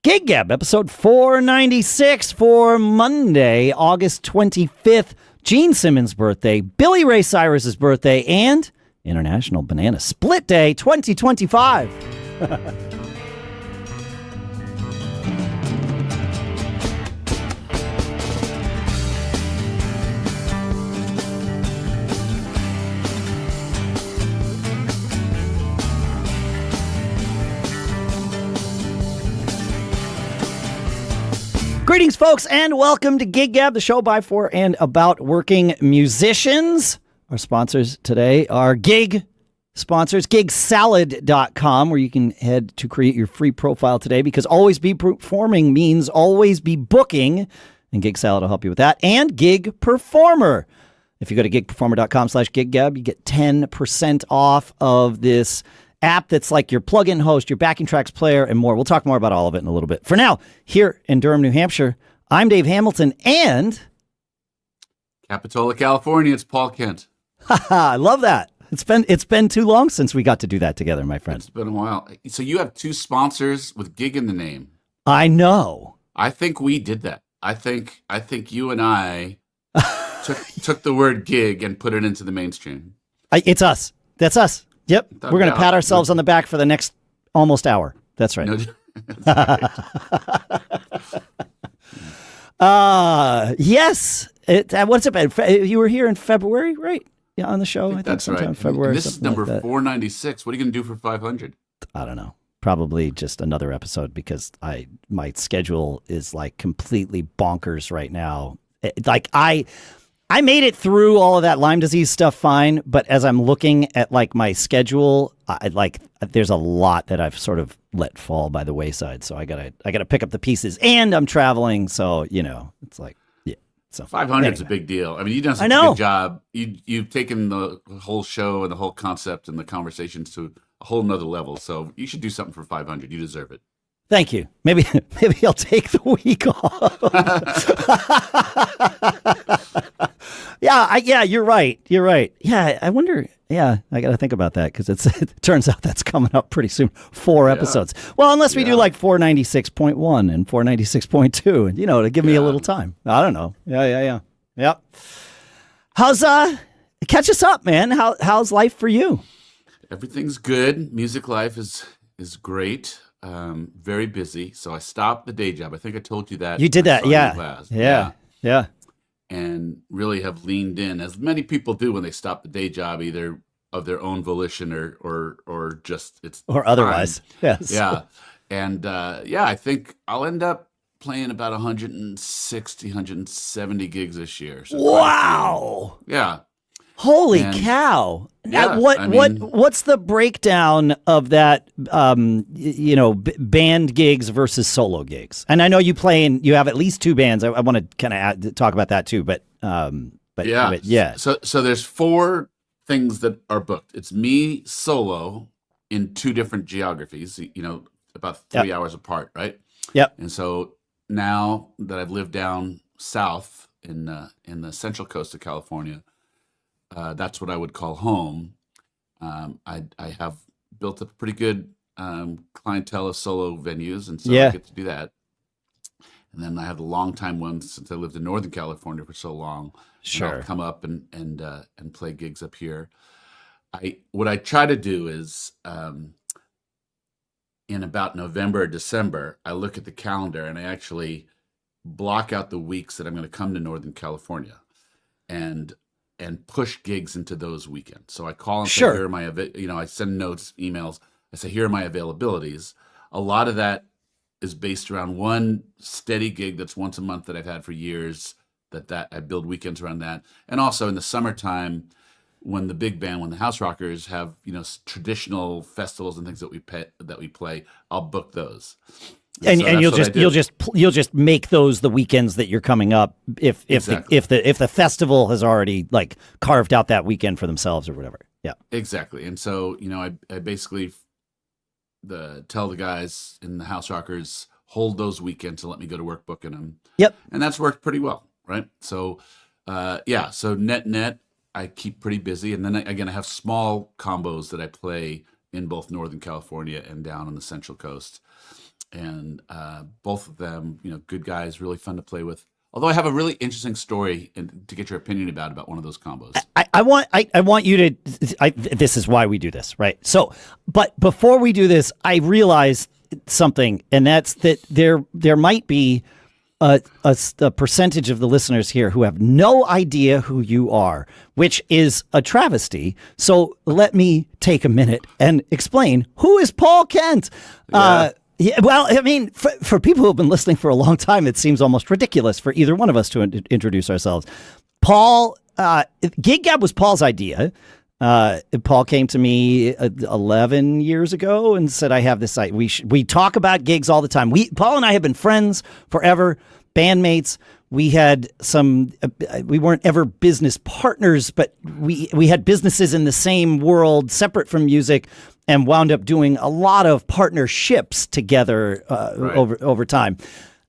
Gig Gab, episode 496 for Monday, August 25th. Gene Simmons' birthday, Billy Ray Cyrus's birthday, and International Banana Split Day 2025. Greetings, folks, and welcome to Gig Gab, the show by, for, and about working musicians. Our sponsors today are gig sponsors, GigSalad.com, where you can head to create your free profile today, because always be performing means always be booking, and GigSalad will help you with that. And Gig Performer. If you go to gigperformer.com/giggab, you get 10% off of this app that's like your plug-in host, your backing tracks player, and more. We'll talk more about all of it in a little bit. For now, here in Durham, New Hampshire, I'm Dave Hamilton, and Capitola, California, it's Paul Kent. I love that. It's been too long since we got to do that together, my friend. It's been a while. So you have two sponsors with gig in the name. I know. I think we did that. I think you and I took the word gig and put it into the mainstream. It's us. That's us. Yep. We're going to pat ourselves on the back for the next almost hour. That's right. No, that's yes. What's it been? You were here in February, right? Yeah, on the show. I think that's sometime right. in February. And this is number 496. What are you going to do for 500? I don't know. Probably just another episode, because my schedule is like completely bonkers right now. I made it through all of that Lyme disease stuff fine, but as I'm looking at like my schedule, there's a lot that I've sort of let fall by the wayside. So I gotta pick up the pieces, and I'm traveling, so it's like, yeah. So 500 is a big deal. I mean, you've done such a good job. You've taken the whole show and the whole concept and the conversations to a whole nother level. So you should do something for 500. You deserve it. Thank you. Maybe I'll take the week off. Yeah, you're right. Yeah, I wonder. Yeah, I got to think about that, because it turns out that's coming up pretty soon. 4 episodes. Well, unless we do like 496.1 and 496.2, and to give me a little time. I don't know. Yeah. Yep. How's catch us up, man? How's life for you? Everything's good. Music life is great. Very busy. So I stopped the day job. I think I told you that. You did that, yeah. And really have leaned in, as many people do when they stop the day job, either of their own volition or just it's or otherwise. Time. Yes. Yeah. And I think I'll end up playing about 160, 170 gigs this year. So wow. Yeah. Holy cow! Yeah, what's the breakdown of that? Band gigs versus solo gigs. And I know you have at least 2 bands. I want to kind of talk about that too. But yeah. So there's 4 things that are booked. It's me solo in 2 different geographies. About 3 hours apart, right? Yep. And so now that I've lived down south in the central coast of California. That's what I would call home. I have built up a pretty good clientele of solo venues, and so I get to do that. And then I have the long time ones, since I lived in Northern California for so long. Sure. I'll come up and play gigs up here. What I try to do is in about November or December, I look at the calendar and I actually block out the weeks that I'm going to come to Northern California, and push gigs into those weekends. So I call and say, here are my, I send notes, emails. I say, here are my availabilities. A lot of that is based around one steady gig that's once a month that I've had for years, that I build weekends around that. And also in the summertime, when the big band, when the Houserockers have, traditional festivals and things that we play, I'll book those. And you'll just make those the weekends that you're coming up if the festival has already like carved out that weekend for themselves or whatever. Yeah. Exactly. And so, I basically tell the guys in the Houserockers, hold those weekends and let me go to work booking them. Yep. And that's worked pretty well, right? So so net I keep pretty busy, and then I have small combos that I play in both Northern California and down on the Central Coast. and both of them, good guys, really fun to play with. Although I have a really interesting story to get your opinion about one of those combos. I want you to. This is why we do this, right? So, but before we do this, I realized something, and that's that there might be a percentage of the listeners here who have no idea who you are, which is a travesty. So let me take a minute and explain who is Paul Kent. Yeah, well, I mean, for people who have been listening for a long time, it seems almost ridiculous for either one of us to introduce ourselves. Paul, Gig Gab was Paul's idea. Paul came to me 11 years ago and said, I have this site. We talk about gigs all the time. Paul and I have been friends forever, bandmates. We had we weren't ever business partners, but we had businesses in the same world, separate from music, and wound up doing a lot of partnerships together over time.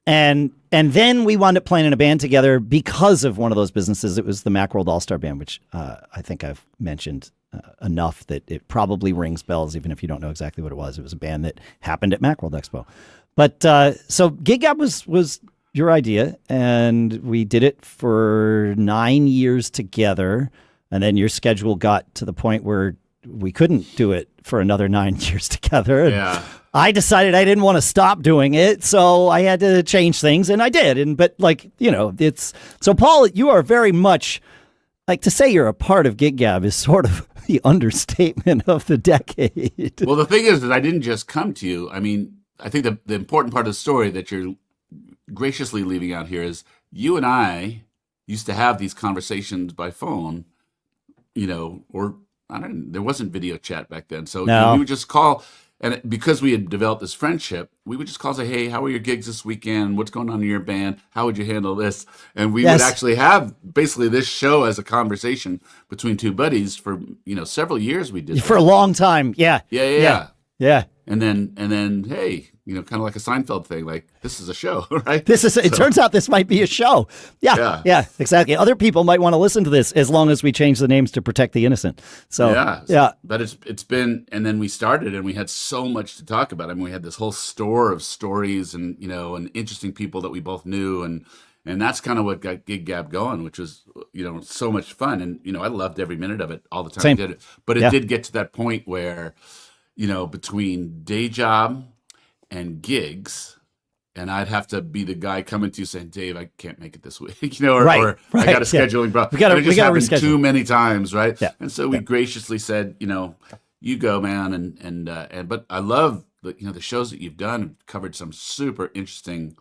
And then we wound up playing in a band together because of one of those businesses. It was the Macworld All-Star Band, which I think I've mentioned enough that it probably rings bells, even if you don't know exactly what it was. It was a band that happened at Macworld Expo. But so Gig Gab was your idea, and we did it for 9 years together. And then your schedule got to the point where we couldn't do it for another 9 years together. Yeah. I decided I didn't want to stop doing it, so I had to change things, and I did. But it's so Paul, you are very much like, to say you're a part of Gig Gab is sort of the understatement of the decade. Well, the thing is that I didn't just come to you. I mean, I think the important part of the story that you're graciously leaving out here is you and I used to have these conversations by phone, or there wasn't video chat back then. So we would just call, and because we had developed this friendship, we would just call and say, hey, how are your gigs this weekend? What's going on in your band? How would you handle this? And we would actually have basically this show as a conversation between two buddies for, several years we did. For a long time. Yeah. Yeah. And then, hey, kind of like a Seinfeld thing, like, this is a show, right? It turns out this might be a show. Yeah, exactly. Other people might want to listen to this as long as we change the names to protect the innocent. So, yeah. But it's been, and then we started and we had so much to talk about. I mean, we had this whole store of stories and, and interesting people that we both knew. And that's kind of what got Gig Gab going, which was, so much fun. And, I loved every minute of it all the time. Same. I did it. But it did get to that point where, between day job and gigs, and I'd have to be the guy coming to you saying, Dave, I can't make it this week, or I got a scheduling problem. We got to reschedule too many times, right? Yeah. And so we graciously said, you go, man, and but I love the shows that you've done, have covered some super interesting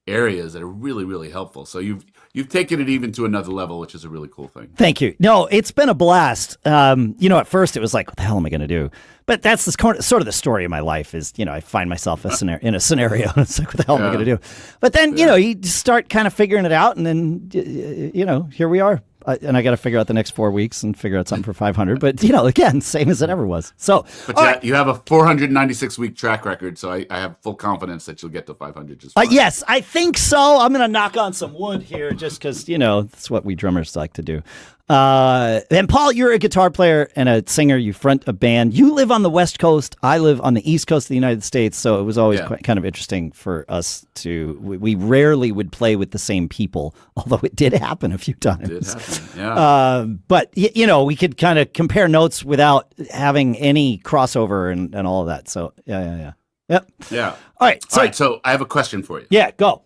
areas that are really, really helpful. So you've taken it even to another level, which is a really cool thing. Thank you. No, it's been a blast. At first it was like, what the hell am I going to do? But that's sort of the story of my life is, I find myself in a scenario and it's like, what the hell am I going to do? But then, you just start kind of figuring it out, and then, here we are. And I got to figure out the next 4 weeks and figure out something for 500. But, again, same as it ever was. So, but you have a 496 week track record. So I have full confidence that you'll get to 500 just fine. Yes, I think so. I'm going to knock on some wood here just because, that's what we drummers like to do. And Paul, you're a guitar player and a singer. You front a band. You live on the West Coast. I live on the East Coast of the United States. So it was always kind of interesting for us to. We rarely would play with the same people, although it did happen a few times. It did happen, yeah. But we could kind of compare notes without having any crossover and all of that. So yeah. Yep. Yeah. All right. So I have a question for you. Yeah. Go.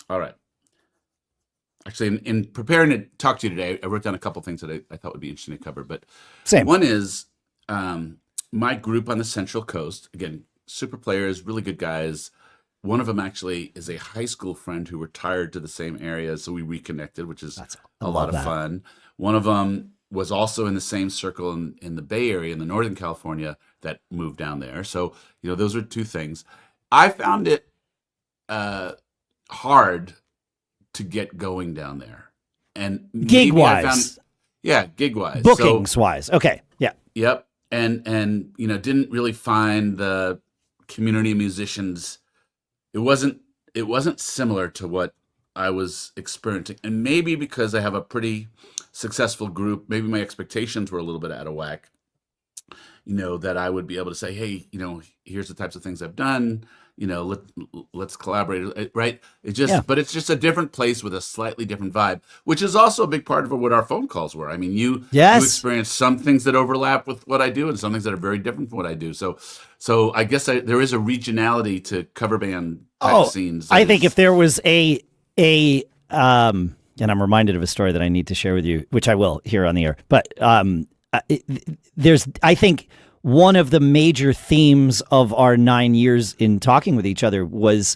All right. Actually, in preparing to talk to you today, I wrote down a couple things that I thought would be interesting to cover. But same. One is my group on the Central Coast. Again, super players, really good guys. One of them actually is a high school friend who retired to the same area, so we reconnected, which is a lot of fun. One of them was also in the same circle in the Bay Area, in the Northern California, that moved down there. So, those are two things. I found it hard to get going down there, and gig wise, gig wise, bookings wise, okay, yeah, yep, and didn't really find the community of musicians. It wasn't similar to what I was experiencing, and maybe because I have a pretty successful group, maybe my expectations were a little bit out of whack. That I would be able to say, hey, here's the types of things I've done. let's collaborate, right? But it's just a different place with a slightly different vibe, which is also a big part of what our phone calls were. I mean, you experience some things that overlap with what I do and some things that are very different from what I do. So I guess there is a regionality to cover band type scenes. I think if there was and I'm reminded of a story that I need to share with you, which I will here on the air, but I think one of the major themes of our 9 years in talking with each other was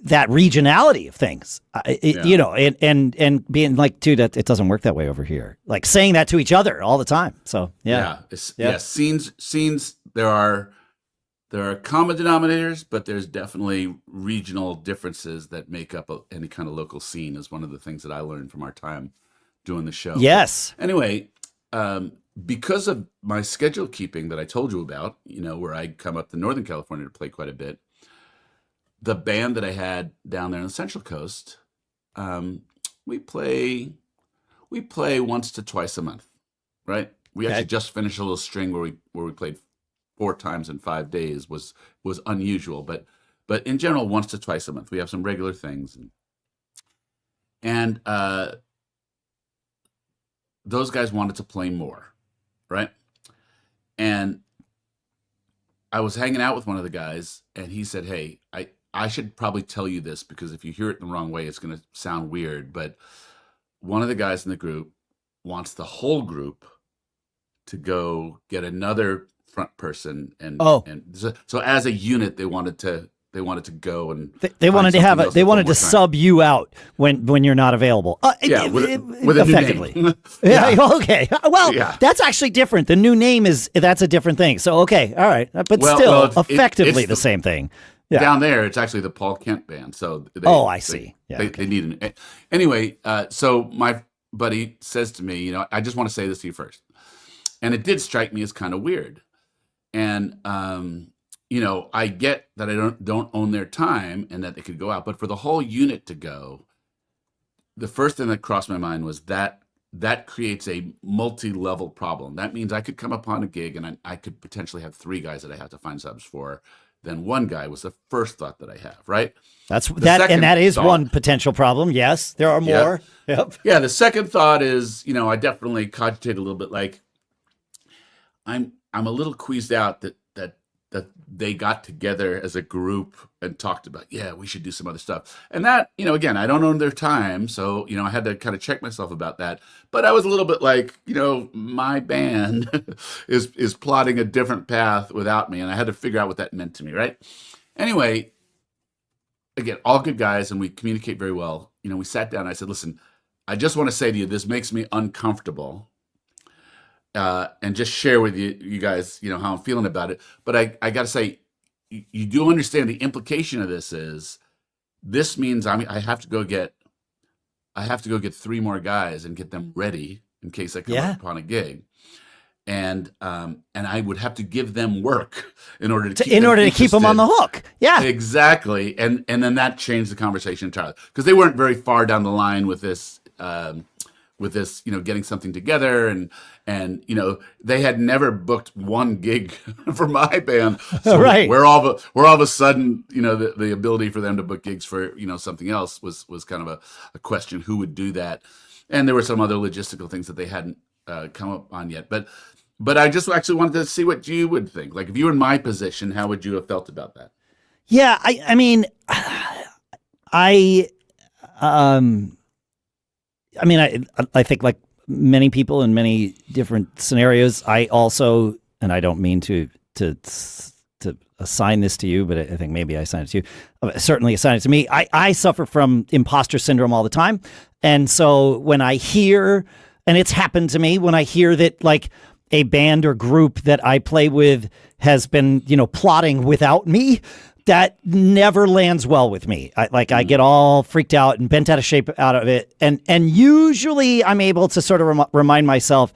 that regionality of things, and being like, dude, it doesn't work that way over here. Like saying that to each other all the time. So scenes. There are common denominators, but there's definitely regional differences that make up any kind of local scene. Is one of the things that I learned from our time doing the show. Yes. But anyway. Because of my schedule keeping that I told you about, where I come up to Northern California to play quite a bit, the band that I had down there on the Central Coast, we play once to twice a month, right? We actually just finished a little string where we played 4 times in 5 days was unusual, but in general, once to twice a month. We have some regular things, and those guys wanted to play more. Right. And I was hanging out with one of the guys and he said, hey, I should probably tell you this because if you hear it in the wrong way, it's going to sound weird. But one of the guys in the group wants the whole group to go get another front person. And so as a unit, they wanted to go and they wanted to sub you out when you're not available. With a effectively. New name. Okay. Well, that's actually different. The new name that's a different thing. So okay, all right, but still, effectively the same thing. Yeah. Down there, it's actually the Paul Kent band. So I see. They need anyway. So my buddy says to me, I just want to say this to you first, and it did strike me as kind of weird, and I get that I don't own their time and that they could go out, but for the whole unit to go, the first thing that crossed my mind was that creates a multi-level problem. That means I could come upon a gig and I could potentially have 3 guys that I have to find subs for. Then 1 guy was the first thought that I have, right? That is one potential problem. Yes, there are more. Yep. Yeah, the second thought is, I definitely cogitate a little bit like I'm a little queased out that they got together as a group and talked about, we should do some other stuff. And that, again, I don't own their time. So, I had to kind of check myself about that. But I was a little bit like, my band is plotting a different path without me. And I had to figure out what that meant to me, right? Anyway, again, all good guys and we communicate very well. We sat down and I said, listen, I just want to say to you, this makes me uncomfortable. And just share with you guys, how I'm feeling about it. But I got to say, you do understand the implication of this means I have to go get 3 more guys and get them ready in case I come up upon a gig. And I would have to give them work in order to keep them on the hook. Yeah, exactly. And then that changed the conversation entirely because they weren't very far down the line with this. Getting something together and they had never booked 1 gig for my band. So right. Where all of a sudden, the ability for them to book gigs for, something else was kind of a question who would do that. And there were some other logistical things that they hadn't come up on yet. But I just actually wanted to see what you would think. Like if you were in my position, how would you have felt about that? Yeah. I mean, I think like many people in many different scenarios, I also, and I don't mean to assign this to you, but I think maybe I assign it to you. Certainly assign it to me. I suffer from imposter syndrome all the time. And so when I hear, and it's happened to me, when I hear that like a band or group that I play with has been, plotting without me, that never lands well with me. I get all freaked out and bent out of shape out of it. And usually I'm able to sort of remind myself,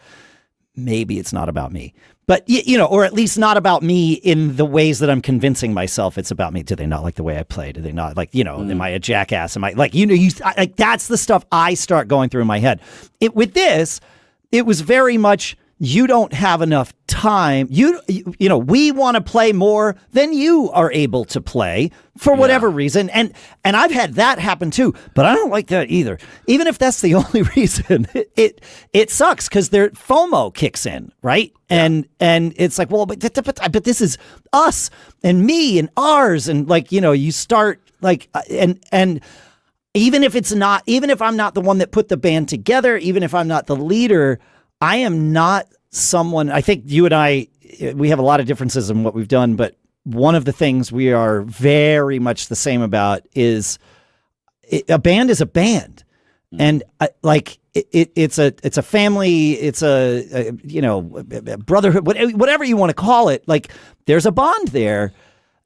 maybe it's not about me. But, or at least not about me in the ways that I'm convincing myself it's about me. Do they not like the way I play? Do they not like, am I a jackass? Am I like, that's the stuff I start going through in my head. With this, it was very much you don't have enough time. You know, we want to play more than you are able to play for whatever reason. And I've had that happen too, but I don't like that either. Even if that's the only reason, it sucks because their FOMO kicks in, right? Yeah. And it's like, well, but this is us and me and ours. And like, you know, you start like, and even if I'm not the one that put the band together, even if I'm not the leader, I am not someone, I think you and I, we have a lot of differences in what we've done, but one of the things we are very much the same about is a band is a band. And it's a family, it's a you know, brotherhood, whatever you want to call it. Like there's a bond there.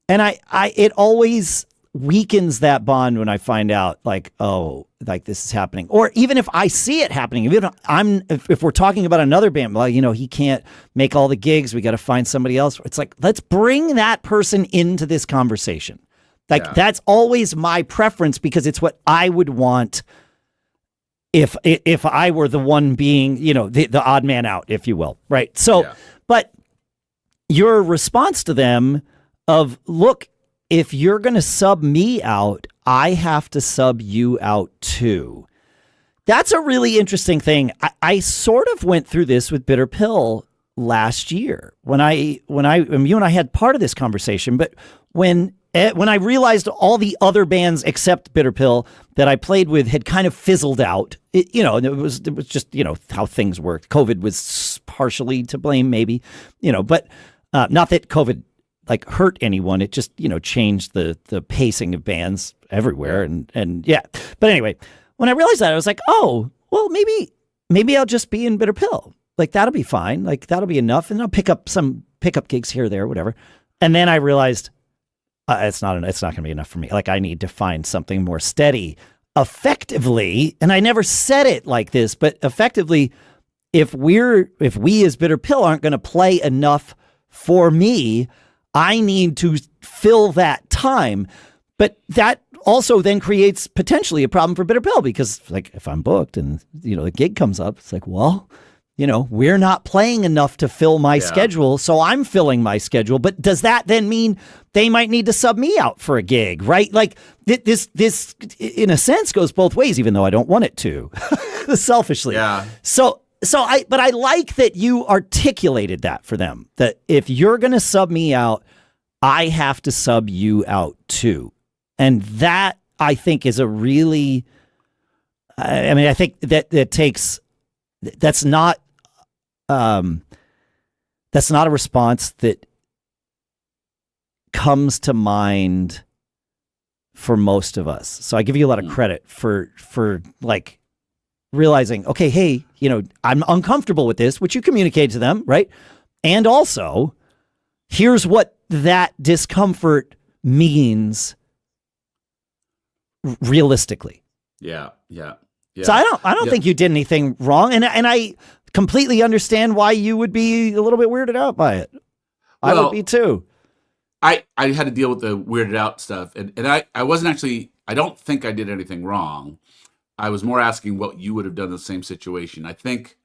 And it always weakens that bond when I find out like, oh, like this is happening. Or even if I see it happening, if we're talking about another band, well, you know, he can't make all the gigs, we got to find somebody else. It's like, let's bring that person into this conversation. Like that's always my preference because it's what I would want if I were the one being, you know, the odd man out, if you will. Right. So, but your response to them of, look, if you're going to sub me out, I have to sub you out too. That's a really interesting thing. I sort of went through this with Bitter Pill last year when you and I had part of this conversation, but when I realized all the other bands except Bitter Pill that I played with had kind of fizzled out, it was just, you know, how things worked. COVID was partially to blame, maybe, you know, but not that COVID like hurt anyone. It just, you know, changed the pacing of bands everywhere. And yeah. But anyway, when I realized that, I was like, oh, well, maybe I'll just be in Bitter Pill. Like that'll be fine. Like that'll be enough. And I'll pick up gigs here or there, whatever. And then I realized it's not going to be enough for me. Like I need to find something more steady effectively. And I never said it like this, but effectively, if we as Bitter Pill aren't going to play enough for me, I need to fill that time. But that also then creates potentially a problem for Bitter Pill because like if I'm booked and, you know, the gig comes up, it's like, well, you know, we're not playing enough to fill my schedule. So I'm filling my schedule. But does that then mean they might need to sub me out for a gig, right? Like this in a sense goes both ways, even though I don't want it to selfishly. Yeah. But I like that you articulated that for them, that if you're going to sub me out, I have to sub you out too. And that I think is a really, I think that's not a response that comes to mind for most of us. So I give you a lot of credit for like realizing, okay, hey, you know, I'm uncomfortable with this, which you communicate to them, right? And also, here's what that discomfort means realistically. Yeah. So I don't think you did anything wrong, and I completely understand why you would be a little bit weirded out by it. I would be too. I had to deal with the weirded out stuff, and I wasn't actually. I don't think I did anything wrong. I was more asking what you would have done in the same situation. I think.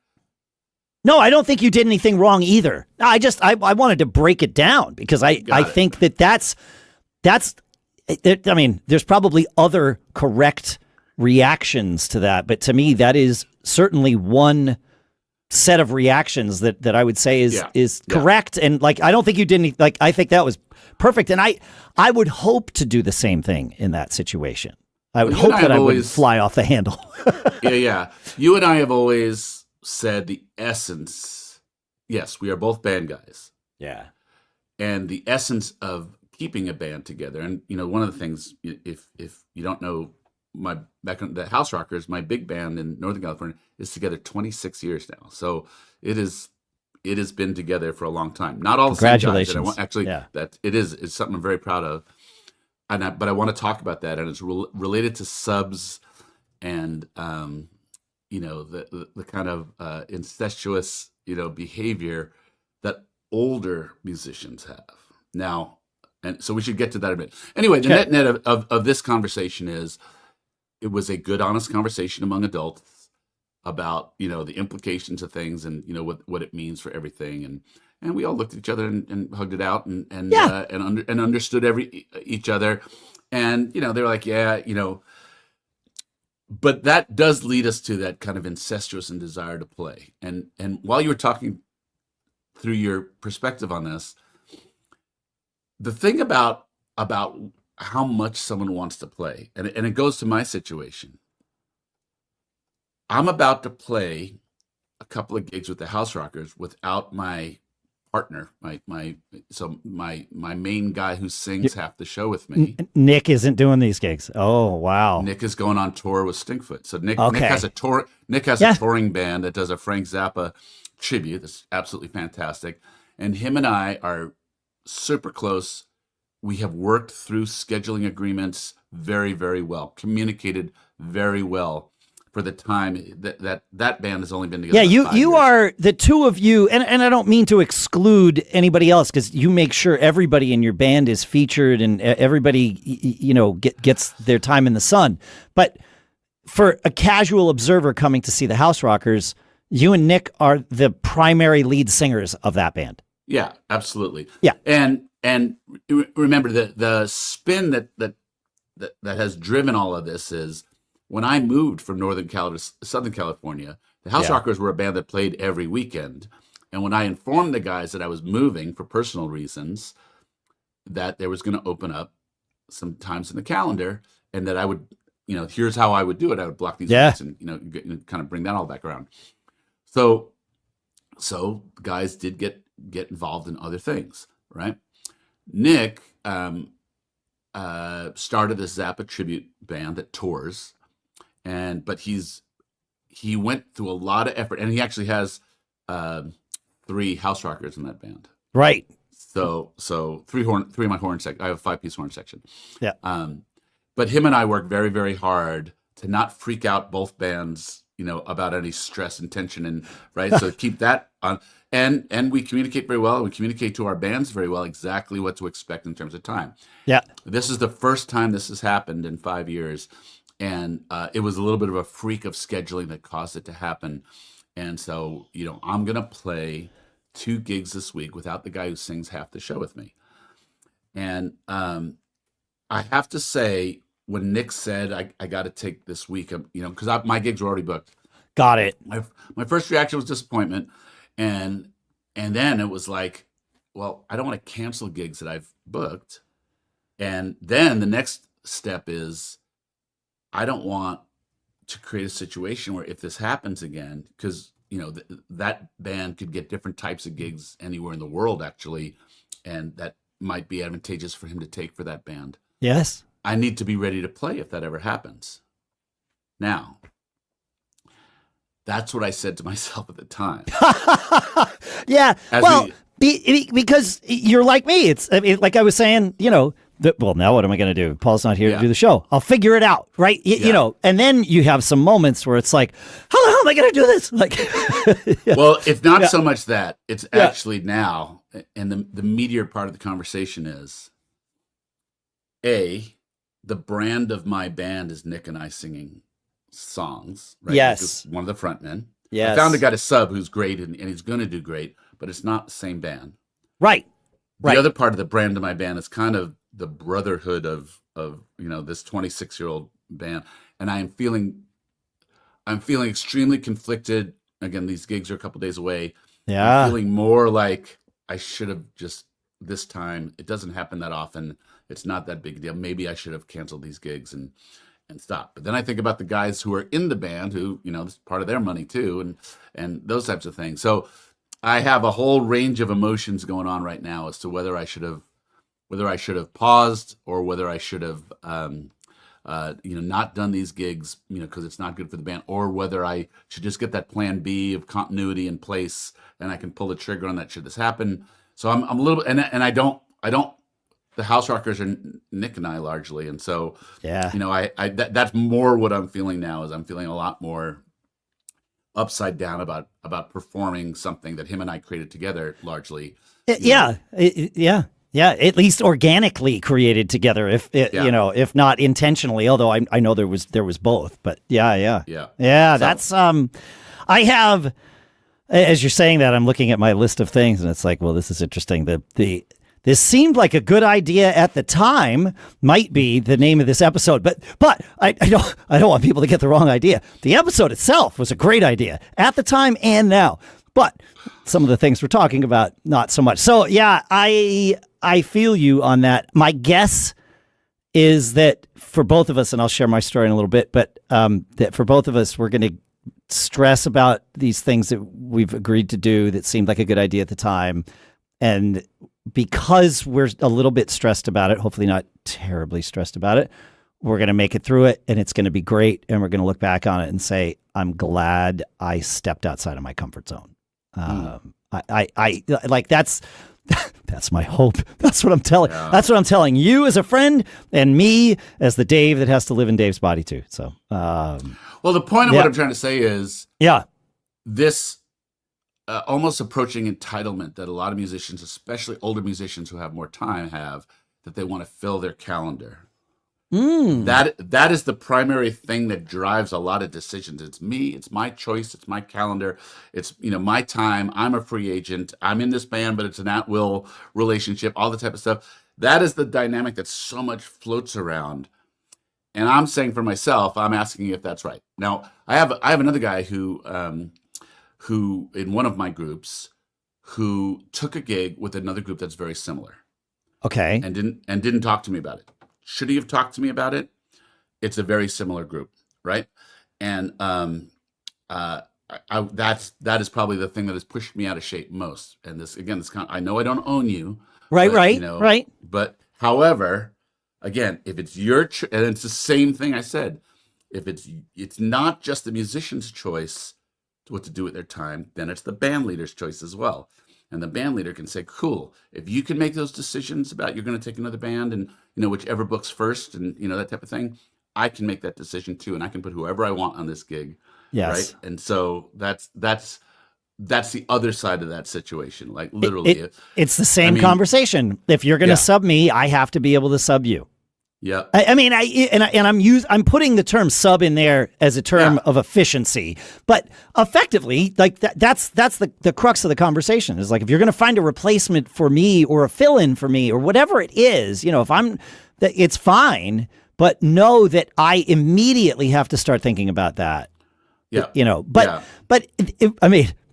No, I don't think you did anything wrong either. I wanted to break it down because I think that's. I mean, there's probably other correct reactions to that, but to me, that is certainly one set of reactions that I would say is correct. And like, I don't think you did any, like, I think that was perfect. And I would hope to do the same thing in that situation. I would hope that I would fly off the handle. Yeah. You and I have always said the essence. Yes, we are both band guys. Yeah. And the essence of keeping a band together. And, you know, one of the things, if you don't know, my back on the Houserockers, my big band in Northern California, is together 26 years now. So it has been together for a long time. Not all the same guys. It's something I'm very proud of. But I want to talk about that, and it's related to subs and you know, the kind of incestuous, you know, behavior that older musicians have now. And so we should get to that a bit. Anyway, the net of this conversation is, it was a good, honest conversation among adults. about, the implications of things and, what it means for everything. And we all looked at each other and hugged it out Yeah. and understood each other. And, they were like, yeah, but that does lead us to that kind of incestuous and desire to play. And while you were talking through your perspective on this, the thing about how much someone wants to play, and it goes to my situation. I'm about to play a couple of gigs with the Houserockers without my partner, my main guy who sings half the show with me. Nick isn't doing these gigs. Oh, wow. Nick is going on tour with Stinkfoot. So Nick Okay. has a tour. Nick has a touring band that does a Frank Zappa tribute. That's absolutely fantastic. And him and I are super close. We have worked through scheduling agreements very, very well, communicated very well for the time that band has only been together. Yeah, for 5 you years. are the two of you, and I don't mean to exclude anybody else, because you make sure everybody in your band is featured and everybody gets their time in the sun. But for a casual observer coming to see the Houserockers, you and Nick are the primary lead singers of that band. Yeah, absolutely. Yeah. And remember the spin that has driven all of this is when I moved from Northern Cal to Southern California, the Houserockers were a band that played every weekend. And when I informed the guys that I was moving for personal reasons, that there was going to open up some times in the calendar, and that I would, here's how I would do it. I would block these weeks and kind of bring that all back around. So guys did get involved in other things, right? Nick started this Zappa tribute band that tours, but he went through a lot of effort, and he actually has 3 Houserockers in that band. Right. So 3 of my horn section. I have a 5-piece horn section. Yeah. But him and I work very, very hard to not freak out both bands, about any stress and tension, and right. So keep that on, and we communicate very well. We communicate to our bands very well exactly what to expect in terms of time. Yeah. This is the first time this has happened in 5 years, and it was a little bit of a freak of scheduling that caused it to happen. And so, I'm gonna play 2 gigs this week without the guy who sings half the show with me. And I have to say, when Nick said I got to take this week, because my gigs were already booked. Got it. My first reaction was disappointment, and then it was like, well, I don't want to cancel gigs that I've booked. And then the next step is, I don't want to create a situation where if this happens again, because that band could get different types of gigs anywhere in the world, actually, and that might be advantageous for him to take for that band. Yes. I need to be ready to play if that ever happens. Now, that's what I said to myself at the time. Yeah. Because you're like me. Like I was saying, now what am I going to do? Paul's not here to do the show. I'll figure it out, right? And then you have some moments where it's like, how the hell am I going to do this? Like, Well, it's not so much that. It's actually now, and the meatier part of the conversation is, the brand of my band is Nick and I singing songs, right? Yes. One of the frontmen. Yes. I found a guy to sub who's great, and he's going to do great, but it's not the same band. Right. The other part of the brand of my band is kind of the brotherhood of this 26-year-old band, and I'm feeling extremely conflicted. Again, these gigs are a couple days away. Yeah. I'm feeling more like I should have just this time. It doesn't happen that often. It's not that big a deal. Maybe I should have canceled these gigs and stop. But then I think about the guys who are in the band who, this is part of their money too, and those types of things. So I have a whole range of emotions going on right now as to whether I should have paused, or whether I should have not done these gigs, because it's not good for the band, or whether I should just get that plan B of continuity in place and I can pull the trigger on that should this happen. So I'm a little, and I don't. The Houserockers are Nick and I largely, and so that's more what I'm feeling now. Is I'm feeling a lot more upside down about performing something that him and I created together largely. Yeah. Yeah, at least organically created together, if if not intentionally. Although I know there was both, but yeah. So, That's I have, as you're saying that, I'm looking at my list of things, and it's like, well, this is interesting. This seemed like a good idea at the time. Might be the name of this episode, but I don't want people to get the wrong idea. The episode itself was a great idea at the time and now, but some of the things we're talking about, not so much. So yeah, I feel you on that. My guess is that for both of us, and I'll share my story in a little bit, but that for both of us, we're going to stress about these things that we've agreed to do that seemed like a good idea at the time. And because we're a little bit stressed about it, hopefully not terribly stressed about it, we're going to make it through it, and it's going to be great. And we're going to look back on it and say, I'm glad I stepped outside of my comfort zone. I like that's my hope. That's what I'm telling. Yeah. That's what I'm telling you as a friend, and me as the Dave that has to live in Dave's body too. So, well, the point of what I'm trying to say is, this almost approaching entitlement that a lot of musicians, especially older musicians who have more time, have, that they want to fill their calendar. That is the primary thing that drives a lot of decisions. It's me, it's my choice, it's my calendar, it's my time. I'm a free agent. I'm in this band, but it's an at-will relationship, all the type of stuff. That is the dynamic that so much floats around. And I'm saying for myself, I'm asking you if that's right. Now, I have another guy who in one of my groups, who took a gig with another group that's very similar. Okay. And didn't talk to me about it. Should he have talked to me about it? It's a very similar group, right? And that is probably the thing that has pushed me out of shape most. And this I know I don't own you, right, but, right. But however, again, if it's your and it's the same thing I said. If it's not just the musician's choice what to do with their time, then it's the band leader's choice as well. And the band leader can say, cool, if you can make those decisions about you're going to take another band and, whichever books first and, that type of thing, I can make that decision too. And I can put whoever I want on this gig. Yes. Right. And so that's the other side of that situation. Like literally. It's the same conversation. If you're going to sub me, I have to be able to sub you. Yeah. I'm putting the term sub in there as a term of efficiency, but effectively, like that's the crux of the conversation is like, if you're going to find a replacement for me or a fill-in for me or whatever it is, it's fine, but know that I immediately have to start thinking about that. Yeah.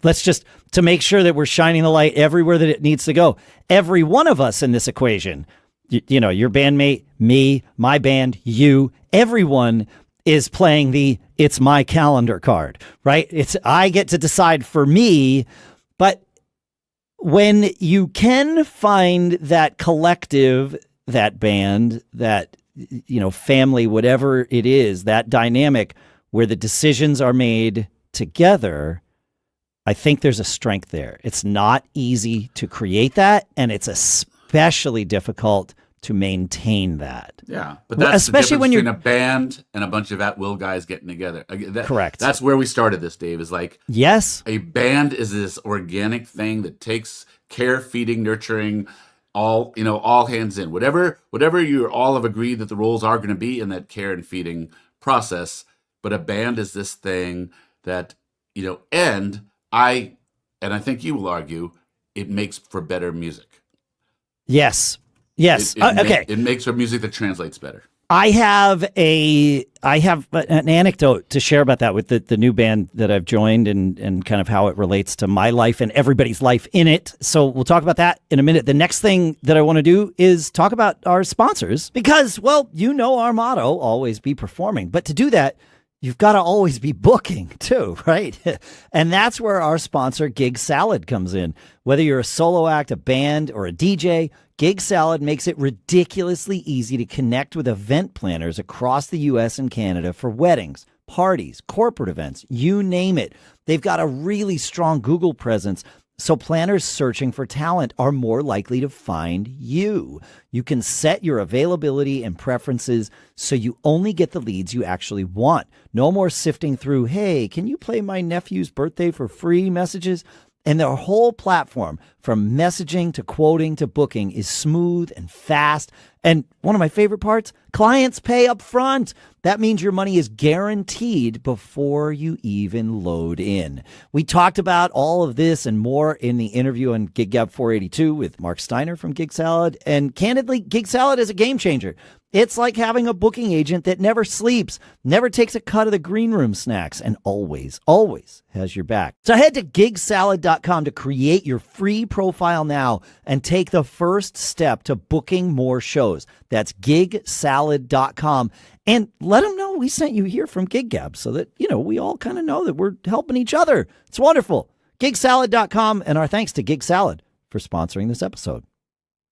Let's just, to make sure that we're shining the light everywhere that it needs to go. Every one of us in this equation, your bandmate, me, my band, you, everyone is playing it's my calendar card, right? I get to decide for me, but when you can find that collective, that band, that, family, whatever it is, that dynamic where the decisions are made together, I think there's a strength there. It's not easy to create that, and it's especially difficult to maintain that. Yeah, but that's especially when you're in a band and a bunch of at-will guys getting together. Correct. That's where we started this, Dave. Is like, yes, a band is this organic thing that takes care, feeding, nurturing, all hands in. Whatever you all have agreed that the roles are going to be in that care and feeding process. But a band is this thing that and I think you will argue it makes for better music. Yes. Yes. Okay. It makes for music that translates better. I have an anecdote to share about that with the new band that I've joined and kind of how it relates to my life and everybody's life in it. So we'll talk about that in a minute. The next thing that I want to do is talk about our sponsors because, well, our motto, always be performing. But to do that, you've got to always be booking too, right? And that's where our sponsor, GigSalad, comes in. Whether you're a solo act, a band, or a DJ, GigSalad makes it ridiculously easy to connect with event planners across the U.S. and Canada for weddings, parties, corporate events, you name it. They've got a really strong Google presence, so planners searching for talent are more likely to find you. You can set your availability and preferences so you only get the leads you actually want. No more sifting through, hey, can you play my nephew's birthday for free messages? And their whole platform, from messaging to quoting to booking, is smooth and fast. And one of my favorite parts, clients pay up front. That means your money is guaranteed before you even load in. We talked about all of this and more in the interview on Gig Gab 482 with Mark Steiner from GigSalad. And candidly, GigSalad is a game changer. It's like having a booking agent that never sleeps, never takes a cut of the green room snacks, and always, always has your back. So head to GigSalad.com to create your free profile now and take the first step to booking more shows. That's GigSalad.com. And let them know we sent you here from Gig Gab so that, we all kind of know that we're helping each other. It's wonderful. GigSalad.com, and our thanks to GigSalad for sponsoring this episode.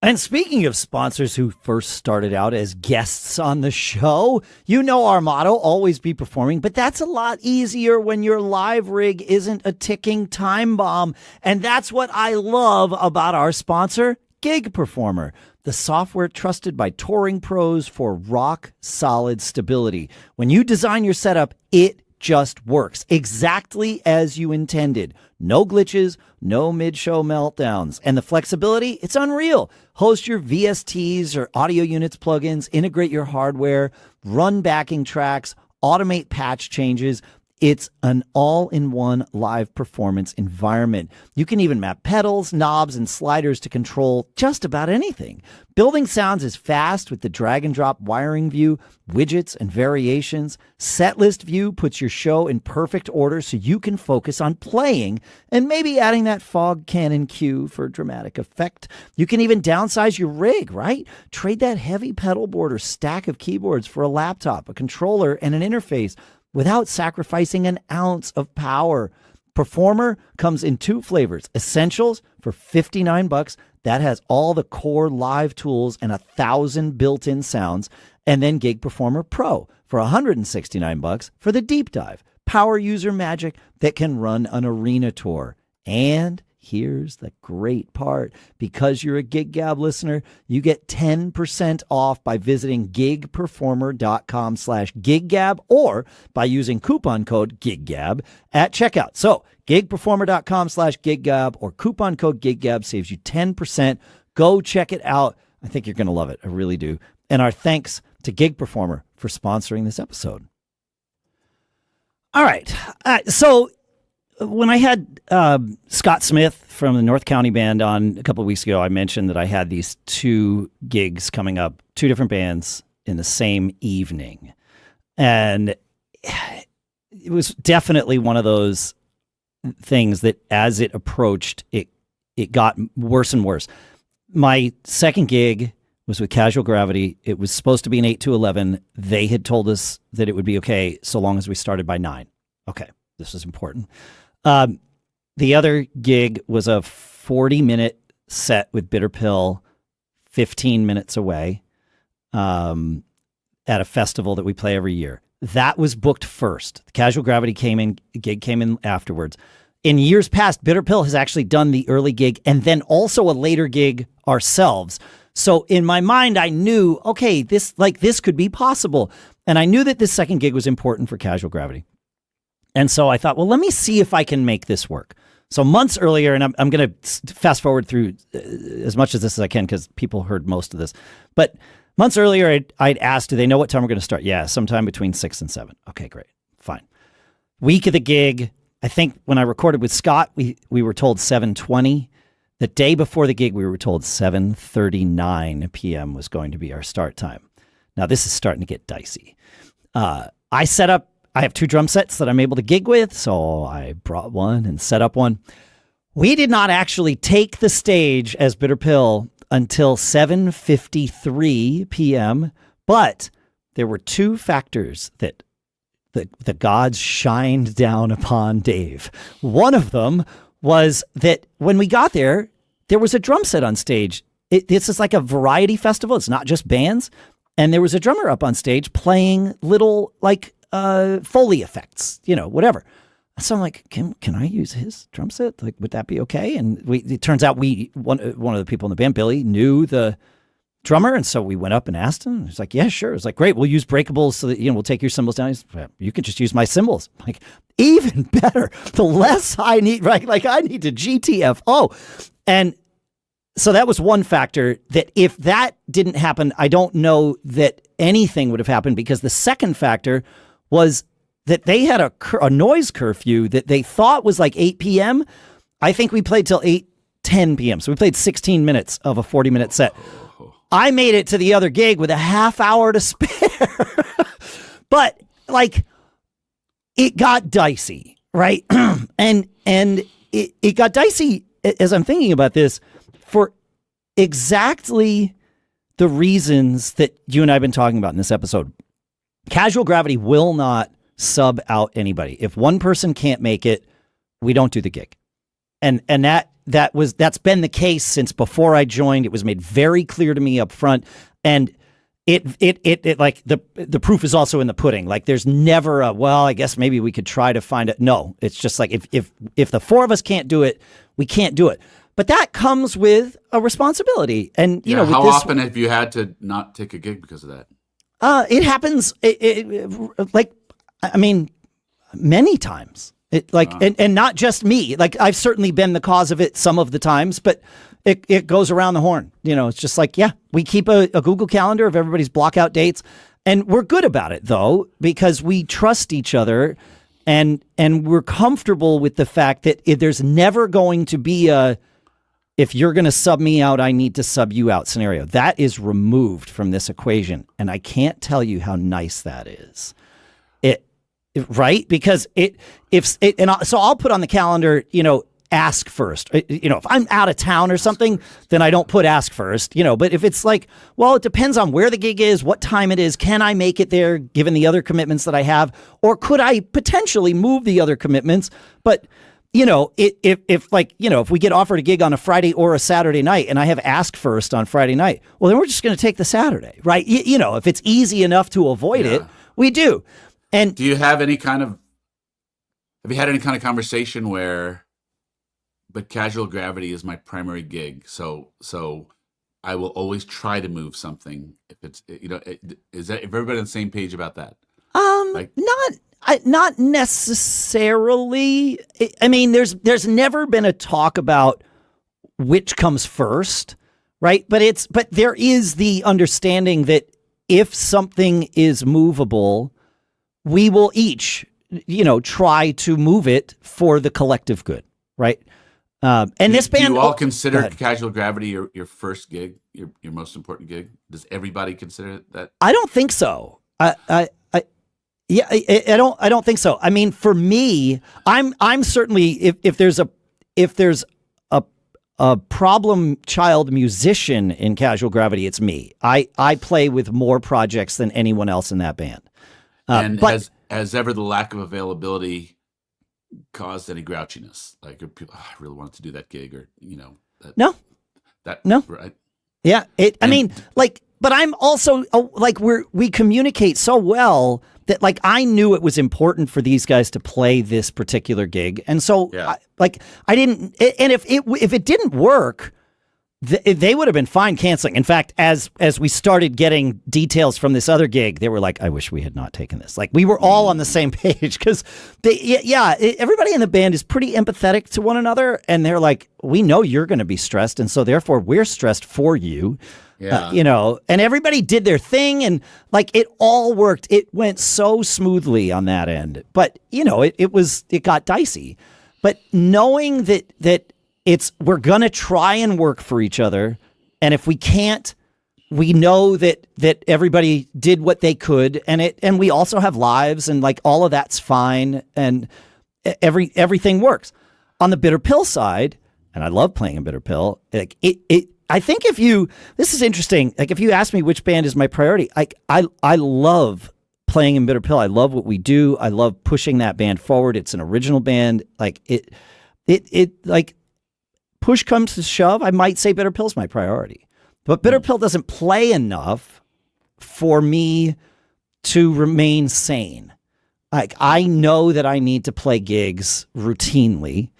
And speaking of sponsors who first started out as guests on the show, our motto, always be performing, but that's a lot easier when your live rig isn't a ticking time bomb. And that's what I love about our sponsor, Gig Performer, the software trusted by touring pros for rock solid stability. When you design your setup, it just works exactly as you intended. No glitches, no mid-show meltdowns. And the flexibility, it's unreal. Host your VSTs or audio units plugins, integrate your hardware, run backing tracks, automate patch changes. It's an all-in-one live performance environment. You can even map pedals, knobs, and sliders to control just about anything. Building sounds is fast with the drag-and-drop wiring view, widgets, and variations. Setlist view puts your show in perfect order so you can focus on playing and maybe adding that fog cannon cue for dramatic effect. You can even downsize your rig, right? Trade that heavy pedal board or stack of keyboards for a laptop, a controller, and an interface without sacrificing an ounce of power. Performer comes in 2 flavors. Essentials for $59. That has all the core live tools and 1,000 built-in sounds. And then Gig Performer Pro for $169 for the deep dive. Power user magic that can run an arena tour. And here's the great part. Because you're a Gig Gab listener, you get 10% off by visiting gigperformer.com/giggab or by using coupon code GigGab at checkout. So gigperformer.com/giggab or coupon code GigGab saves you 10%. Go check it out. I think you're going to love it. I really do. And our thanks to Gig Performer for sponsoring this episode. All right. So when I had Scott Smith from the North County Band on a couple of weeks ago, I mentioned that I had these 2 gigs coming up, 2 different bands in the same evening. And it was definitely one of those things that as it approached, it got worse and worse. My second gig was with Casual Gravity. It was supposed to be an 8 to 11. They had told us that it would be okay so long as we started by 9. Okay, this is important. The other gig was a 40-minute set with Bitter Pill, 15 minutes away, at a festival that we play every year. That was booked first. The Casual Gravity gig came in afterwards. In years past, Bitter Pill has actually done the early gig and then also a later gig ourselves. So in my mind, I knew, okay, this could be possible. And I knew that this second gig was important for Casual Gravity. And so I thought, well, let me see if I can make this work. So months earlier, and I'm going to fast forward through as much of this as I can because people heard most of this. But months earlier, I'd asked, do they know what time we're going to start? Yeah, sometime between 6 and 7. Okay, great. Fine. Week of the gig, I think when I recorded with Scott, we were told 7:20. The day before the gig, we were told 7:39 p.m. was going to be our start time. Now, this is starting to get dicey. I have 2 drum sets that I'm able to gig with, so I brought one and set up one. We did not actually take the stage as Bitter Pill until 7:53 p.m., but there were 2 factors that the gods shined down upon Dave. One of them was that when we got there was a drum set on stage. This is like a variety festival. It's not just bands. And there was a drummer up on stage playing little Foley effects, whatever. So I'm like, can I use his drum set? Like, would that be okay? And it turns out one of the people in the band, Billy, knew the drummer? And so we went up and asked him. He's like, yeah, sure. It's like, great. We'll use breakables so that, we'll take your cymbals down. He's like, you can just use my cymbals. Like, even better. The less I need, right? Like, I need to GTFO. And so that was one factor that if that didn't happen, I don't know that anything would have happened, because the second factor was that they had a noise curfew that they thought was like 8 p.m. I think we played till 8:10 p.m. So we played 16 minutes of a 40-minute set. I made it to the other gig with a half hour to spare. But like, it got dicey, right? and it got dicey as I'm thinking about this for exactly the reasons that you and I have been talking about in this episode. Casual Gravity will not sub out anybody. If one person can't make it, we don't do the gig. And that's been the case since before I joined. It was made very clear to me up front. And it like the proof is also in the pudding. Like, there's never I guess maybe we could try to find it. No, it's just like, if the four of us can't do it, we can't do it. But that comes with a responsibility. And, how often have you had to not take a gig because of that? It happens. Many times. And not just me. Like, I've certainly been the cause of it some of the times, but it goes around the horn. It's just like, we keep a Google Calendar of everybody's blockout dates, and we're good about it though, because we trust each other, and we're comfortable with the fact that there's never going to be if you're going to sub me out, I need to sub you out scenario. That is removed from this equation, and I can't tell you how nice that is. Right? Because so I'll put on the calendar, ask first. If I'm out of town or something, then I don't put ask first, but if it's like, well, it depends on where the gig is, what time it is, can I make it there given the other commitments that I have, or could I potentially move the other commitments? But if we get offered a gig on a Friday or a Saturday night and I have ask first on Friday night, well, then we're just going to take the Saturday, right? If it's easy enough to avoid it, we do. And do you have you had any kind of conversation where, but Casual Gravity is my primary gig, so I will always try to move something if it's, is everybody on the same page about that? Not necessarily. I mean, there's never been a talk about which comes first, right? But there is the understanding that if something is movable, we will each, try to move it for the collective good, right? And this band, do you all consider Casual Gravity your first gig, your most important gig? Does everybody consider that? I don't think so. I don't think so. I mean, for me, I'm certainly, if there's a problem child musician in Casual Gravity, it's me. I play with more projects than anyone else in that band. But has ever the lack of availability caused any grouchiness? Like, people, I really wanted to do that gig, or no, right? Yeah, but I'm also we communicate so well that I knew it was important for these guys to play this particular gig, and so I didn't. And if it didn't work, they would have been fine canceling. In fact, as we started getting details from this other gig, they were like, "I wish we had not taken this." Like, we were all on the same page, because everybody in the band is pretty empathetic to one another, and they're like, "We know you're going to be stressed, and so therefore we're stressed for you." Yeah. And everybody did their thing, and it all worked. It went so smoothly on that end. But it got dicey. But knowing that we're gonna try and work for each other, and if we can't, we know that everybody did what they could, and we also have lives, and all of that's fine, and everything works. On the Bitter Pill side, and I love playing in Bitter Pill, I think this is interesting. If you ask me which band is my priority, I love playing in Bitter Pill. I love what we do. I love pushing that band forward. It's an original band. Push comes to shove, I might say Bitter Pill's my priority. But Bitter Pill doesn't play enough for me to remain sane. I know that I need to play gigs routinely.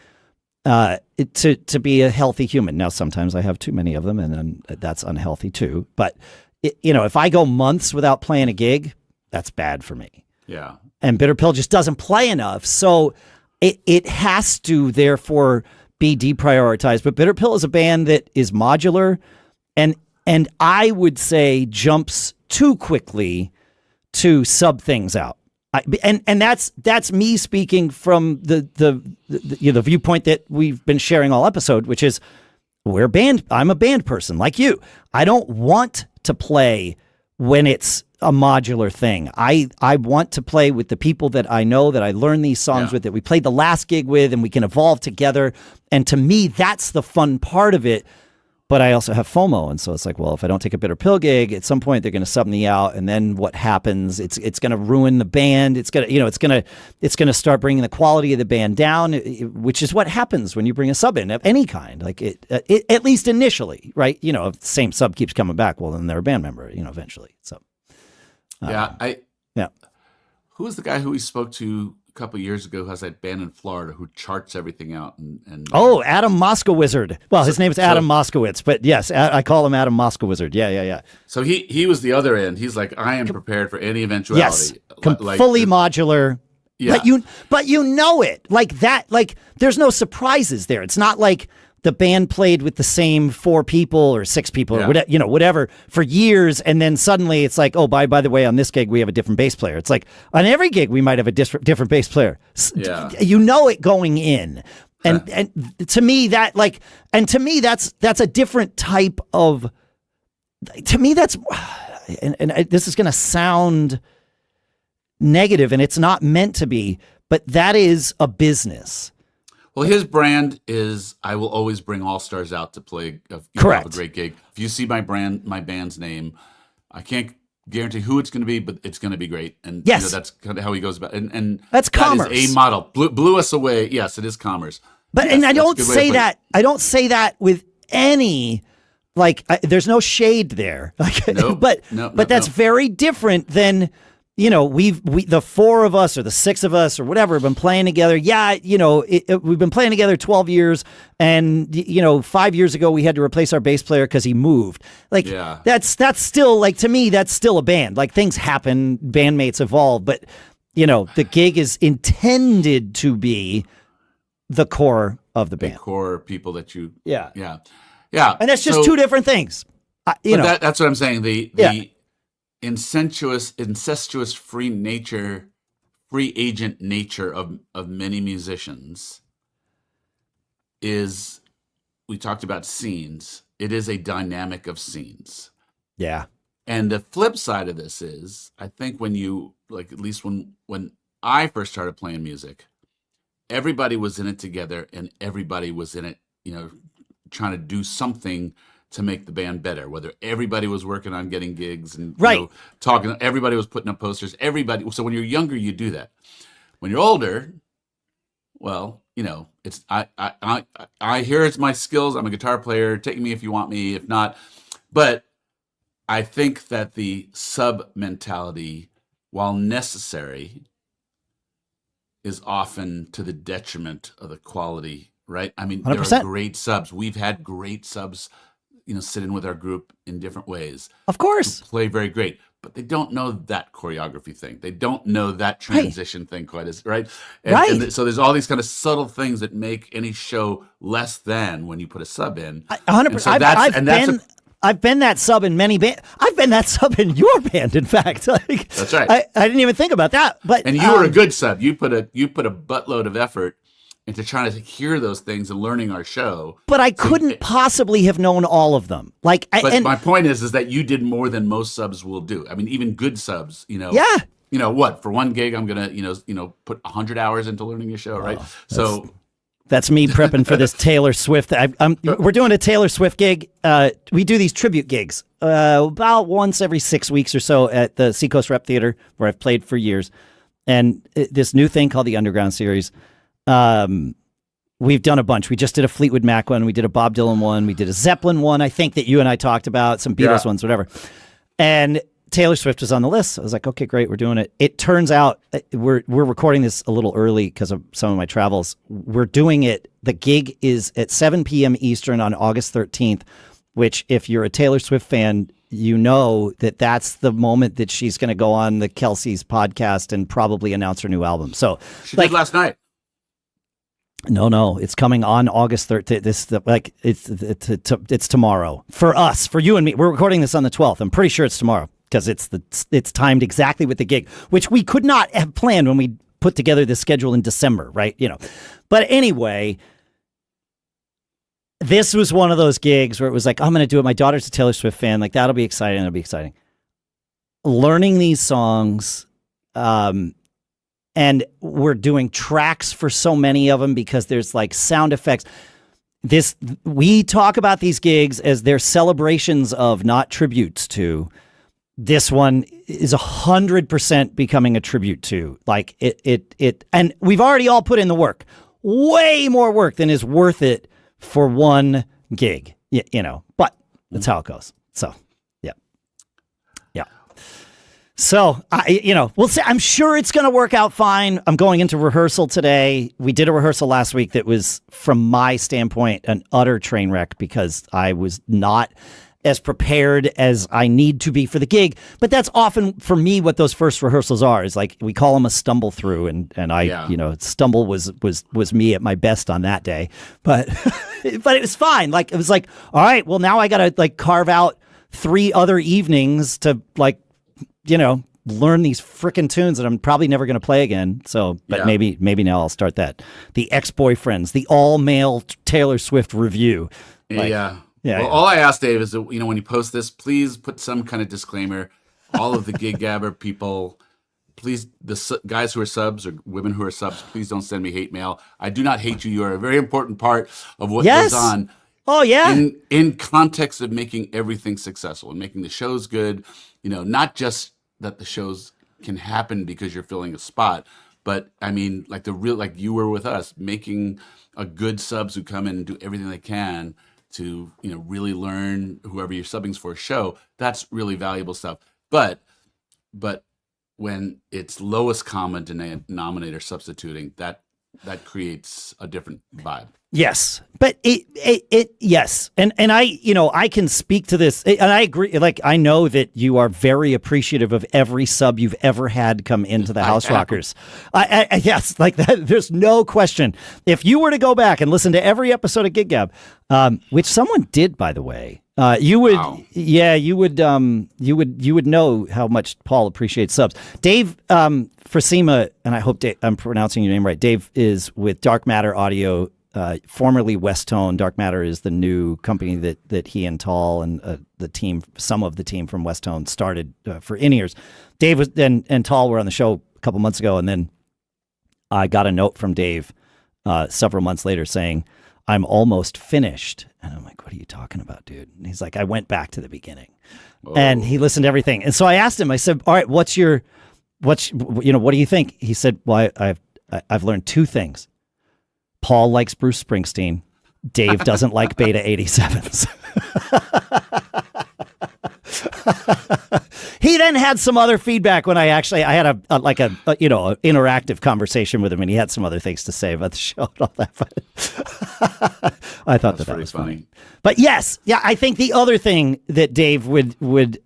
to be a healthy human. Now, sometimes I have too many of them, and then that's unhealthy too. But if I go months without playing a gig, that's bad for me. Yeah. And Bitter Pill just doesn't play enough, so it has to therefore be deprioritized. But Bitter Pill is a band that is modular, and I would say jumps too quickly to sub things out. And that's me speaking from the viewpoint that we've been sharing all episode, which is I'm a band person like you. I don't want to play when it's a modular thing. I want to play with the people that I know, that I learned these songs with, that we played the last gig with, and we can evolve together. And to me, that's the fun part of it. But I also have FOMO, and so it's like, well, if I don't take a Bitter Pill gig, at some point they're going to sub me out, and then what happens? It's going to ruin the band. It's going to start bringing the quality of the band down, which is what happens when you bring a sub in of any kind. Like it at least initially, right? If the same sub keeps coming back, well, then they're a band member, eventually. So who was the guy who we spoke to a couple of years ago who has that band in Florida who charts everything out and Adam Moskowizard. Well, his name is Adam Moskowitz, but yes, I call him Adam Moskowizard. Yeah. So he was the other end. He's like, I am prepared for any eventuality. Yes, fully modular. Yeah. But you know it like that. Like there's no surprises there. It's not like the band played with the same 4 people or 6 people or whatever for years, and then suddenly it's like, oh, by the way, on this gig we have a different bass player. It's like on every gig we might have a different bass player. Yeah. It going in, and to me that's a different type of. To me, that's and this is going to sound negative, and it's not meant to be, but that is a business. Well, his brand is, I will always bring all stars out to play have a great gig. If you see my band's name, I can't guarantee who it's going to be, but it's going to be great. And yes. That's kind of how he goes about it. And that's commerce. That is a model. Blew us away. Yes, it is commerce. But yes, and I don't say that. I don't say that with any there's no shade there. But that's very different than. The 4 of us or the 6 of us or whatever have been playing together. Yeah, we've been playing together 12 years, and 5 years ago we had to replace our bass player because he moved. That's still to me that's still a band. Like things happen, bandmates evolve, but the gig is intended to be the core of the band. The core people that you yeah, and that's just 2 different things. That's what I'm saying. The incestuous free agent nature of many musicians is, we talked about scenes. It is a dynamic of scenes. Yeah. And the flip side of this is, I think when you, at least when I first started playing music, everybody was in it together, and everybody was in it, trying to do something to make the band better, whether everybody was working on getting gigs and talking, everybody was putting up posters, everybody. So when you're younger, you do that. When you're older, well, it's I hear it's my skills. I'm a guitar player. Take me if you want me, if not. But I think that the sub mentality, while necessary, is often to the detriment of the quality, right? I mean, 100%. There are great subs. We've had great subs sit in with our group in different ways. Of course. Play very great, but they don't know that choreography thing. They don't know that transition thing quite as, right? And so there's all these kind of subtle things that make any show less than when you put a sub in. 100%. I've been that sub in many bands. I've been that sub in your band, in fact. That's right. I didn't even think about that. And you were a good sub. You put a buttload of effort into trying to hear those things and learning our show. But I couldn't possibly have known all of them. But my point is that you did more than most subs will do. I mean, even good subs, Yeah. For one gig, I'm going to, put 100 hours into learning your show, right? So that's me prepping for this Taylor Swift. We're doing a Taylor Swift gig. We do these tribute gigs about once every 6 weeks or so at the Seacoast Rep Theater, where I've played for years. And this new thing called the Underground Series. We've done a bunch. We just did a Fleetwood Mac one. We did a Bob Dylan one. We did a Zeppelin one, I think, that you and I talked about, some Beatles ones, whatever. And Taylor Swift was on the list. I was like, okay, great, we're doing it. It turns out we're recording this a little early because of some of my travels. We're doing it. The gig is at 7 p.m. Eastern on August 13th, which if you're a Taylor Swift fan, you know that that's the moment that she's going to go on the Kelsey's podcast and probably announce her new album. So she did last night. No, it's coming on August 13th. It's tomorrow for us, for you and me. We're recording this on the 12th. I'm pretty sure it's tomorrow because it's timed exactly with the gig, which we could not have planned when we put together this schedule in December, right? But anyway, this was one of those gigs where it was like, I'm going to do it. My daughter's a Taylor Swift fan. Like, that'll be exciting. It'll be exciting. Learning these songs, and we're doing tracks for so many of them because there's like sound effects. We talk about these gigs as they're celebrations of, not tributes to. This one is 100% becoming a tribute to. Like it, and we've already all put in the work, way more work than is worth it for one gig, but that's how it goes. So, yeah. So, we'll see. I'm sure it's going to work out fine. I'm going into rehearsal today. We did a rehearsal last week that was, from my standpoint, an utter train wreck because I was not as prepared as I need to be for the gig. But that's often, for me, what those first rehearsals are. Is like, we call them a stumble through, and I, stumble was me at my best on that day. But but it was fine. Like, it was like, all right, well, now I got to like carve out 3 other evenings to like, learn these frickin' tunes that I'm probably never going to play again. So, but maybe now I'll start that. The Ex-Boyfriends, the all-male Taylor Swift review. Well, all I ask, Dave, is that, when you post this, please put some kind of disclaimer. All of the Gig Gabber people, please, the guys who are subs or women who are subs, please don't send me hate mail. I do not hate you. You are a very important part of what goes on. Oh, yeah. In context of making everything successful and making the shows good, not just that the shows can happen because you're filling a spot, but I mean, like like you were with us, making a good subs who come in and do everything they can to, really learn whoever you're subbing for a show. That's really valuable stuff. But when it's lowest common denominator substituting, that creates a different vibe. Yes, but yes, and I can speak to this, and I agree. Like, I know that you are very appreciative of every sub you've ever had come into the Houserockers. Yes, like that. There's no question. If you were to go back and listen to every episode of Gig Gab, which someone did, by the way, you would, you would know how much Paul appreciates subs. Dave Friesema, and I hope I'm pronouncing your name right. Dave is with Dark Matter Audio. Formerly Westone. Dark Matter is the new company that he and Tall and some of the team from Westone started for in-ears. Dave and Tall were on the show a couple months ago, and then I got a note from Dave several months later saying, "I'm almost finished." And I'm like, "What are you talking about, dude?" And he's like, "I went back to the beginning." Whoa. And he listened to everything. And so I asked him, I said, "All right, what do you think?" He said, "Well, I've learned 2 things. Paul likes Bruce Springsteen. Dave doesn't like Beta 87s." He then had some other feedback when I had a interactive conversation with him, and he had some other things to say about the show and all that. But I thought that was funny. But yes, I think the other thing that Dave would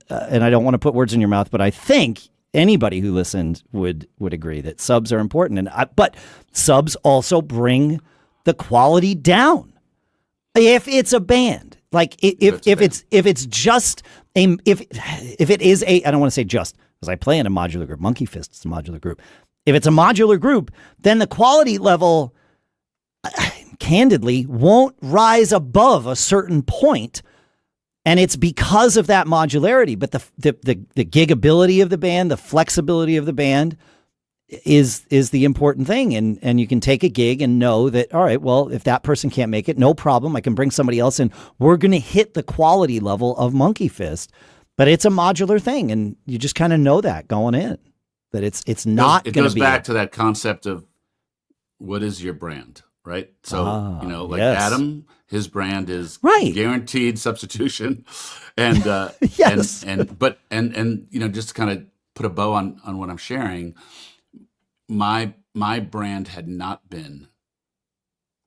and I don't want to put words in your mouth, but I think anybody who listened would agree that subs are important, but subs also bring the quality down. If it's a band, like if it's just if it is I don't want to say just, because I play in a modular group. Monkey Fist is a modular group. If it's a modular group, then the quality level, candidly, won't rise above a certain point. And it's because of that modularity. But the gigability of the band, the flexibility of the band is the important thing. And you can take a gig and know that, all right, well, if that person can't make it, no problem. I can bring somebody else in. We're going to hit the quality level of Monkey Fist. But it's a modular thing. And you just kind of know that going in, that it's not going to be. It goes back to that concept of what is your brand, right? So, yes. Adam His brand is Right. guaranteed substitution, and Yes. and just to kind of put a bow on what I'm sharing, my brand had not been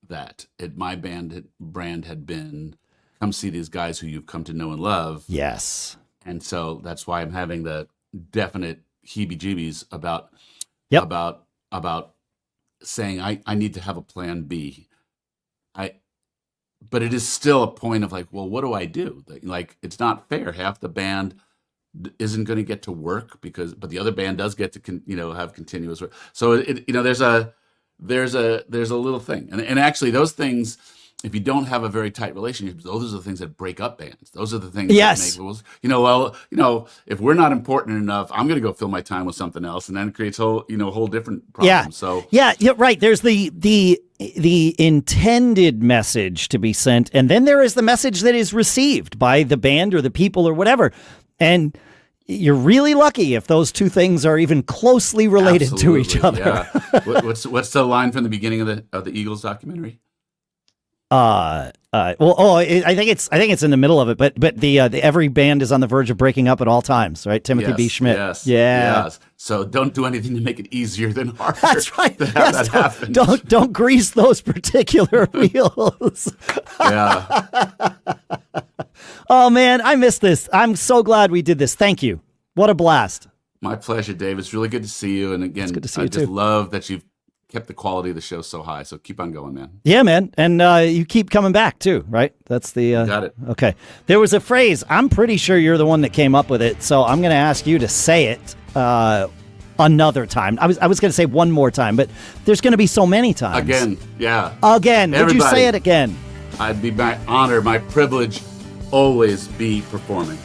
that. My brand had been, come see these guys who you've come to know and love. Yes. And so that's why I'm having the definite heebie-jeebies about Yep. about saying I need to have a plan B. But it is still a point of like, well, what do I do? Like, it's not fair. Half the band isn't going to get to work but the other band does get to have continuous work. So there's a little thing, and actually those things, if you don't have a very tight relationship, those are the things that break up bands. Those are the things Yes. that make, if we're not important enough, I'm going to go fill my time with something else, and then it creates whole different problem. Yeah. So yeah, right. There's the intended message to be sent, and then there is the message that is received by the band or the people or whatever. And you're really lucky if those two things are even closely related to each other. Yeah. What's the line from the beginning of the Eagles documentary? I think it's in the middle of it, but the every band is on the verge of breaking up at all times, right? Timothy B. Schmidt. Yes. Yeah. Yes. So don't do anything to make it easier than harder. That's right. To have that happen. Don't grease those particular wheels. Yeah. Oh man, I missed this. I'm so glad we did this. Thank you. What a blast. My pleasure, Dave. It's really good to see you. And again, good to see I you just too. love that you've kept the quality of the show so high. So keep on going, man. Yeah, man. And you keep coming back too, right? That's the Got it. Okay. There was a phrase, I'm pretty sure you're the one that came up with it, so I'm going to ask you to say it another time. I was going to say one more time, but there's going to be so many times. Again. Yeah. Again. Would you say Everybody. it again? I'd be my honor, my privilege, always be performing.